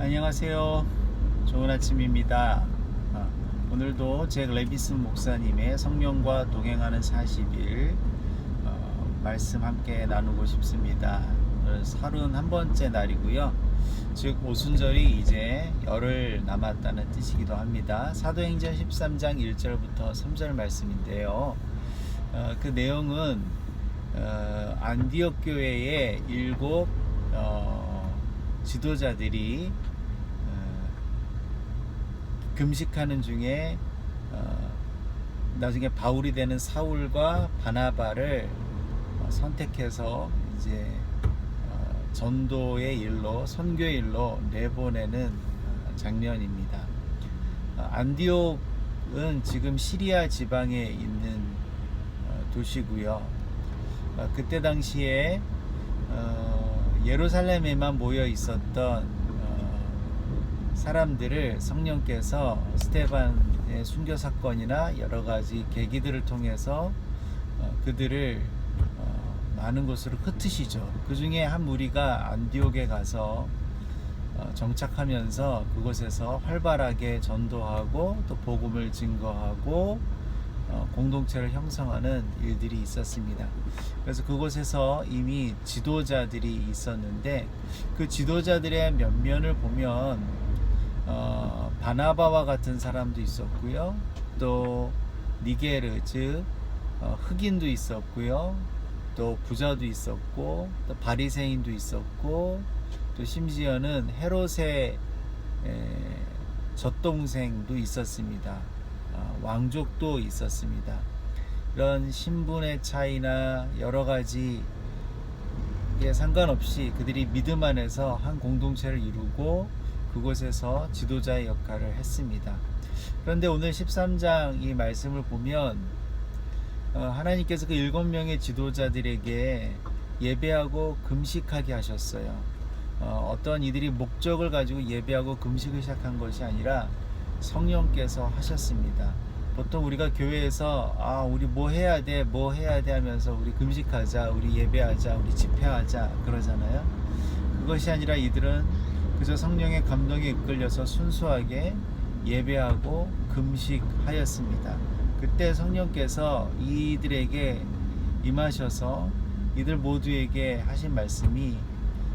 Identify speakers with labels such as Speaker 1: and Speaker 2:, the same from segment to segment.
Speaker 1: 안녕하세요. 좋은 아침입니다. 오늘도 잭 레비슨 목사님의 성령과 동행하는 40일 말씀 함께 나누고 싶습니다. 오늘 31번째 날이고요. 즉 오순절이 이제 열흘 남았다는 뜻이기도 합니다. 사도행전 13장 1절부터 3절 말씀인데요. 그 내용은 안디옥 교회의 7 지도자들이 금식하는 중에 나중에 바울이 되는 사울과 바나바를 선택해서 이제 전도의 일로, 선교의 일로 내보내는 장면입니다. 안디옥은 지금 시리아 지방에 있는 도시고요. 그때 당시에 예루살렘에만 모여 있었던 사람들을 성령께서 스데반의 순교 사건이나 여러 가지 계기들을 통해서 그들을 많은 곳으로 흩으시죠. 그 중에 한 무리가 안디옥에 가서 정착하면서 그곳에서 활발하게 전도하고 또 복음을 증거하고 공동체를 형성하는 일들이 있었습니다. 그래서 그곳에서 이미 지도자들이 있었는데 그 지도자들의 면면을 보면 바나바와 같은 사람도 있었고요. 또 니게르 즉 흑인도 있었고요. 또 부자도 있었고 또 바리새인도 있었고 또 심지어는 헤롯의 젖동생도 있었습니다. 왕족도 있었습니다. 이런 신분의 차이나 여러 가지에 상관없이 그들이 믿음 안에서 한 공동체를 이루고 그곳에서 지도자의 역할을 했습니다. 그런데 오늘 13장 이 말씀을 보면 하나님께서 그 7명의 지도자들에게 예배하고 금식하게 하셨어요. 어떤 이들이 목적을 가지고 예배하고 금식을 시작한 것이 아니라 성령께서 하셨습니다. 보통 우리가 교회에서 우리 뭐 해야 돼 하면서 우리 금식하자, 우리 예배하자, 우리 집회하자 그러잖아요. 그것이 아니라 이들은 그저 성령의 감동에 이끌려서 순수하게 예배하고 금식하였습니다. 그때 성령께서 이들에게 임하셔서 이들 모두에게 하신 말씀이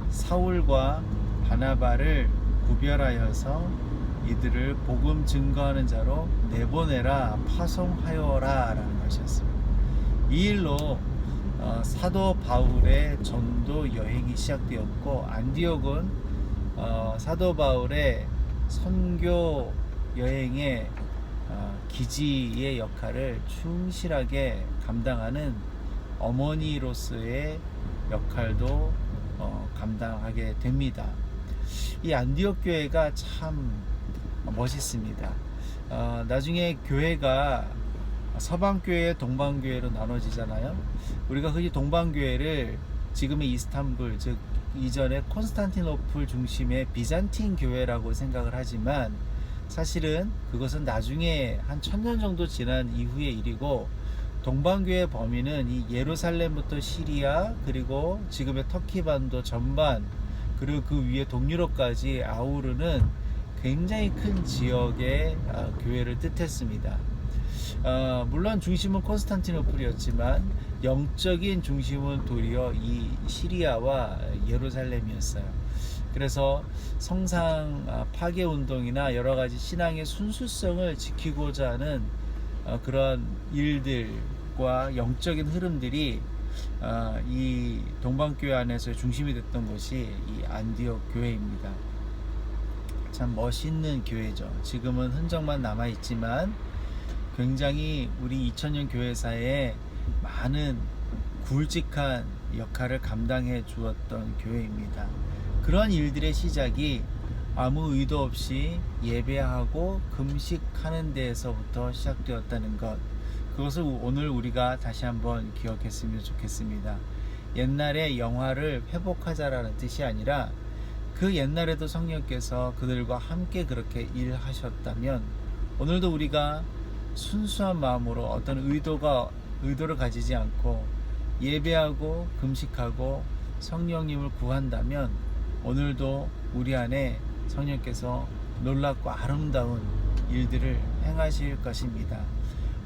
Speaker 1: 사울과 바나바를 구별하여서 이들을 복음 증거하는 자로 내보내라, 파송하여라 라는 것이었습니다. 이 일로 사도 바울의 전도 여행이 시작되었고 안디옥은 사도 바울의 선교 여행의 기지의 역할을 충실하게 감당하는 어머니로서의 역할도 감당하게 됩니다. 이 안디옥 교회가 참 멋있습니다. 나중에 교회가 서방교회, 동방교회로 나눠지잖아요. 우리가 흔히 동방교회를 지금의 이스탄불, 즉 이전에 콘스탄티노플 중심의 비잔틴 교회라고 생각을 하지만 사실은 그것은 나중에 한 1000년 정도 지난 이후의 일이고 동방교회 범위는 이 예루살렘부터 시리아 그리고 지금의 터키 반도 전반 그리고 그 위에 동유럽까지 아우르는 굉장히 큰 지역의 교회를 뜻했습니다. 물론 중심은 콘스탄티노플이었지만 영적인 중심은 도리어 이 시리아와 예루살렘이었어요. 그래서 성상 파괴 운동이나 여러 가지 신앙의 순수성을 지키고자 하는 그런 일들과 영적인 흐름들이 이 동방교회 안에서 중심이 됐던 것이 이 안디옥 교회입니다. 참 멋있는 교회죠. 지금은 흔적만 남아있지만 굉장히 우리 2000년 교회사에 많은 굵직한 역할을 감당해 주었던 교회입니다. 그런 일들의 시작이 아무 의도 없이 예배하고 금식하는 데에서부터 시작되었다는 것, 그것을 오늘 우리가 다시 한번 기억했으면 좋겠습니다. 옛날에 영화를 회복하자라는 뜻이 아니라 그 옛날에도 성령께서 그들과 함께 그렇게 일하셨다면 오늘도 우리가 순수한 마음으로 어떤 의도를 가지지 않고 예배하고 금식하고 성령님을 구한다면 오늘도 우리 안에 성령께서 놀랍고 아름다운 일들을 행하실 것입니다.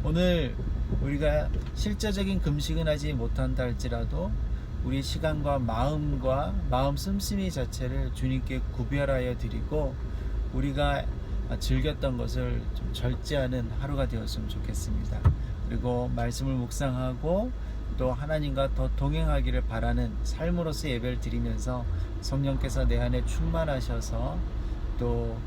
Speaker 1: 오늘 우리가 실제적인 금식은 하지 못한다 할지라도 우리 시간과 마음 씀씀이 자체를 주님께 구별하여 드리고 우리가 즐겼던 것을 좀 절제하는 하루가 되었으면 좋겠습니다. 그리고 말씀을 묵상하고 또 하나님과 더 동행하기를 바라는 삶으로서 예배를 드리면서 성령께서 내 안에 충만하셔서 또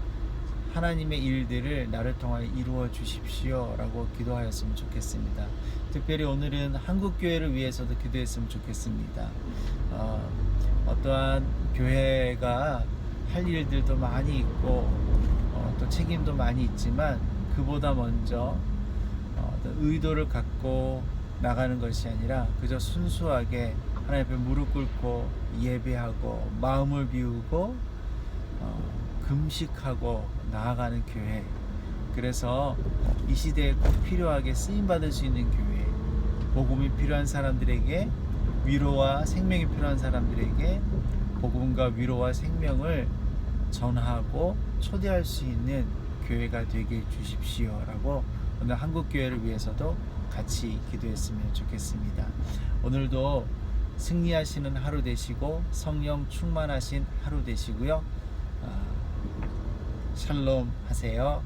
Speaker 1: 하나님의 일들을 나를 통하여 이루어 주십시오 라고 기도하였으면 좋겠습니다. 특별히 오늘은 한국교회를 위해서도 기도했으면 좋겠습니다. 어떠한 교회가 할 일들도 많이 있고 또 책임도 많이 있지만 그보다 먼저 어떤 의도를 갖고 나가는 것이 아니라 그저 순수하게 하나님 앞에 무릎 꿇고 예배하고 마음을 비우고 금식하고 나아가는 교회. 그래서 이 시대에 꼭 필요하게 쓰임받을 수 있는 교회, 복음이 필요한 사람들에게, 위로와 생명이 필요한 사람들에게 복음과 위로와 생명을 전하고 초대할 수 있는 교회가 되게 해 주십시오 라고 오늘 한국교회를 위해서도 같이 기도했으면 좋겠습니다. 오늘도 승리하시는 하루 되시고 성령 충만하신 하루 되시고요. 샬롬 하세요.